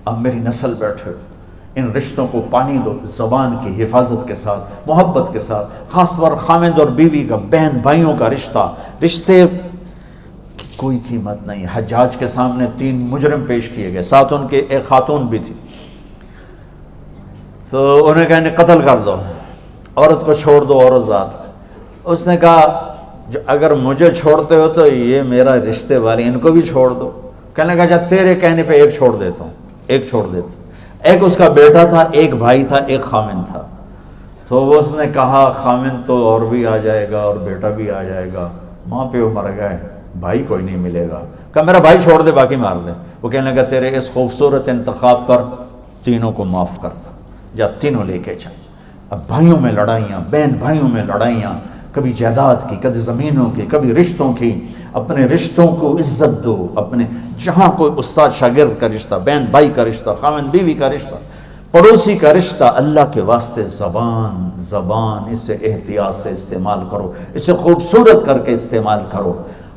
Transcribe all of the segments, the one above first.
اب میری نسل بیٹھے، ان رشتوں کو پانی دو، زبان کی حفاظت کے ساتھ، محبت کے ساتھ، خاص طور خامد اور بیوی کا، بہن بھائیوں کا رشتہ، رشتے کی کوئی قیمت نہیں۔ حجاج کے سامنے 3 مجرم پیش کیے گئے، ساتھ ان کے ایک خاتون بھی تھی، تو انہیں کہا انہیں قتل کر دو، عورت کو چھوڑ دو، عورت ذات۔ اس نے کہا اگر مجھے چھوڑتے ہو تو یہ میرا رشتے والی، ان کو بھی چھوڑ دو۔ کہنے لگا اچھا تیرے کہنے پہ ایک چھوڑ دیتا ہوں، ایک چھوڑ دیتا ہوں۔ ایک اس کا بیٹا تھا، ایک بھائی تھا، ایک خامن تھا۔ تو وہ اس نے کہا خامن تو اور بھی آ جائے گا اور بیٹا بھی آ جائے گا، ماں پیو مر گئے، بھائی کوئی نہیں ملے گا۔ کہا میرا بھائی چھوڑ دے، باقی مار دے۔ وہ کہنے لگا تیرے اس خوبصورت انتخاب پر تینوں کو معاف کرتا، جا تینوں لے کے چل۔ اب بھائیوں میں لڑائیاں، بہن بھائیوں میں لڑائیاں، کبھی جائیداد کی، کبھی زمینوں کی، کبھی رشتوں کی۔ اپنے رشتوں کو عزت دو، اپنے جہاں کوئی استاد شاگرد کا رشتہ، بہن بھائی کا رشتہ، خاوند بیوی کا رشتہ، پڑوسی کا رشتہ، اللہ کے واسطے زبان اسے احتیاط سے استعمال کرو، اسے خوبصورت کر کے استعمال کرو۔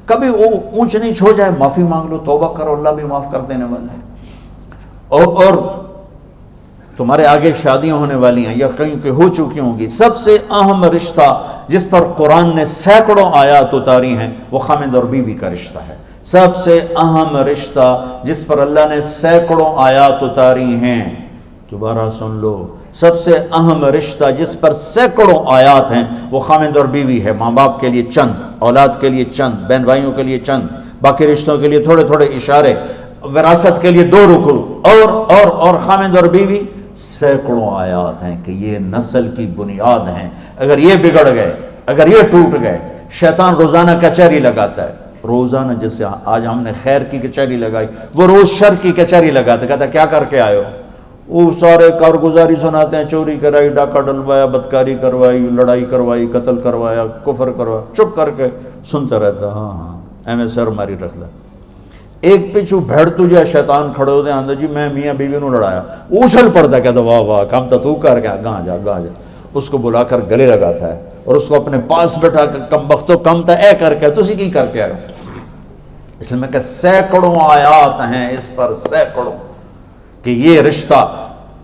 کبھی وہ اونچ نیچ ہو جائے، معافی مانگ لو، توبہ کرو، اللہ بھی معاف کر دینے والا ہے۔ اور تمہارے آگے شادیاں ہونے والی ہیں یا کہیں کہ ہو چکی ہوں گی، سب سے اہم رشتہ جس پر قرآن نے سینکڑوں آیات اتاری ہیں وہ خامد اور بیوی کا رشتہ ہے۔ سب سے اہم رشتہ جس پر اللہ نے سینکڑوں آیات اتاری ہیں، دوبارہ سن لو، سب سے اہم رشتہ جس پر سینکڑوں آیات ہیں وہ خامد اور بیوی ہے۔ ماں باپ کے لیے چند، اولاد کے لیے چند، بہن بھائیوں کے لیے چند، باقی رشتوں کے لیے تھوڑے تھوڑے اشارے، وراثت کے لیے 2 رکوع، اور خامد اور بیوی سینکڑوں آیات ہیں کہ یہ نسل کی بنیاد ہیں۔ اگر یہ بگڑ گئے، اگر یہ ٹوٹ گئے، شیطان روزانہ کچہری لگاتا ہے، روزانہ، جس سے آج ہم نے خیر کی کچہری لگائی، وہ روز شر کی کچہری لگاتا ہے، کہتا ہے کیا کر کے آئے ہو؟ وہ سارے کارگزاری سناتے ہیں، چوری کرائی، ڈاکہ ڈلوایا، بدکاری کروائی، لڑائی کروائی، قتل کروایا، کفر کروایا، چپ کر کے سنتا رہتا، ہاں ایویں سر ماری رکھ لے۔ ایک پیچھو بھیڑ تجھے شیطان کھڑے ہوتے ہیں، جی میں میاں بیوی نو لڑایا، اچھل پڑتا ہے، کہتا واہ واہ کام تو کر کے گاں جا گاں جا، اس کو بلا کر گلے لگاتا ہے اور اس کو اپنے پاس بٹھا کر کم بختو کم تا اے کر کے تسی کی کر کے آئے۔ اس لیے میں کہ سینکڑوں آیات ہیں اس پر، سینکڑوں، کہ یہ رشتہ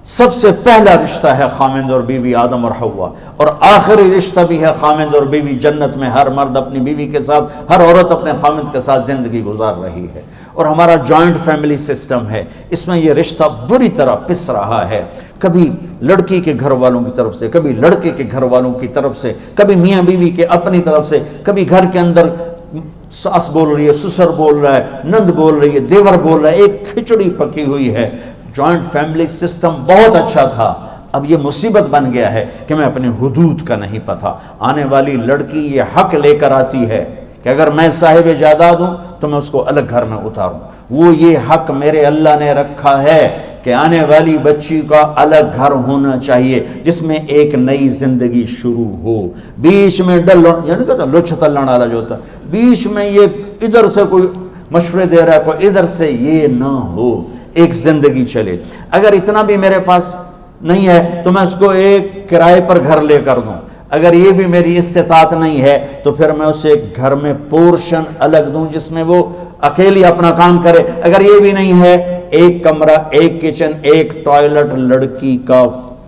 سب سے پہلا رشتہ ہے خامند اور بیوی، آدم اور حوا، اور آخری رشتہ بھی ہے خامند اور بیوی۔ جنت میں ہر مرد اپنی بیوی کے ساتھ، ہر عورت اپنے خامند کے ساتھ زندگی گزار رہی ہے، اور ہمارا جوائنٹ فیملی سسٹم ہے، اس میں یہ رشتہ بری طرح پس رہا ہے، کبھی لڑکی کے گھر والوں کی طرف سے، کبھی لڑکے کے گھر والوں کی طرف سے، کبھی میاں بیوی کے اپنی طرف سے، کبھی گھر کے اندر ساس بول رہی ہے، سسر بول رہا ہے، نند بول رہی ہے، دیور بول رہا ہے، ایک کھچڑی پکی ہوئی ہے۔ جوائنٹ فیملی سسٹم بہت اچھا تھا، اب یہ مصیبت بن گیا ہے کہ میں اپنے حدود کا نہیں پتہ۔ آنے والی لڑکی یہ حق لے کر آتی ہے کہ اگر میں صاحب جائیداد ہوں تو میں اس کو الگ گھر میں اتاروں، وہ یہ حق میرے اللہ نے رکھا ہے کہ آنے والی بچی کا الگ گھر ہونا چاہیے جس میں ایک نئی زندگی شروع ہو۔ بیچ میں یعنی کہتا لچھ تلن والا جو ہوتا ہے، بیچ میں یہ ادھر سے کوئی مشورے دے رہا ہے، کوئی ادھر سے، یہ نہ ہو، ایک زندگی چلے۔ اگر اتنا بھی میرے پاس نہیں ہے تو میں اس کو ایک کرائے پر گھر لے کر دوں، اگر یہ بھی میری استطاعت نہیں ہے تو پھر میں اسے ایک گھر میں پورشن الگ دوں جس میں وہ اکیلی اپنا کام کرے، اگر یہ بھی نہیں ہے ایک کمرہ، ایک کچن، ایک ٹوائلٹ لڑکی کا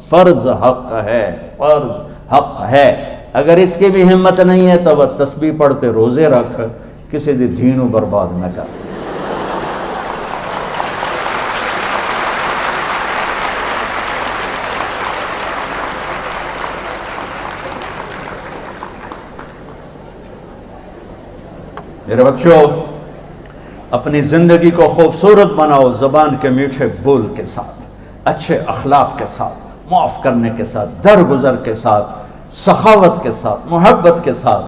فرض حق ہے، فرض حق ہے۔ اگر اس کی بھی ہمت نہیں ہے تو وہ تسبیح پڑھتے روزے رکھ، کسی دی دینوں برباد نہ کر۔ میرے بچوں، اپنی زندگی کو خوبصورت بناؤ، زبان کے میٹھے بول کے ساتھ، اچھے اخلاق کے ساتھ، معاف کرنے کے ساتھ، درگزر کے ساتھ، سخاوت کے ساتھ، محبت کے ساتھ۔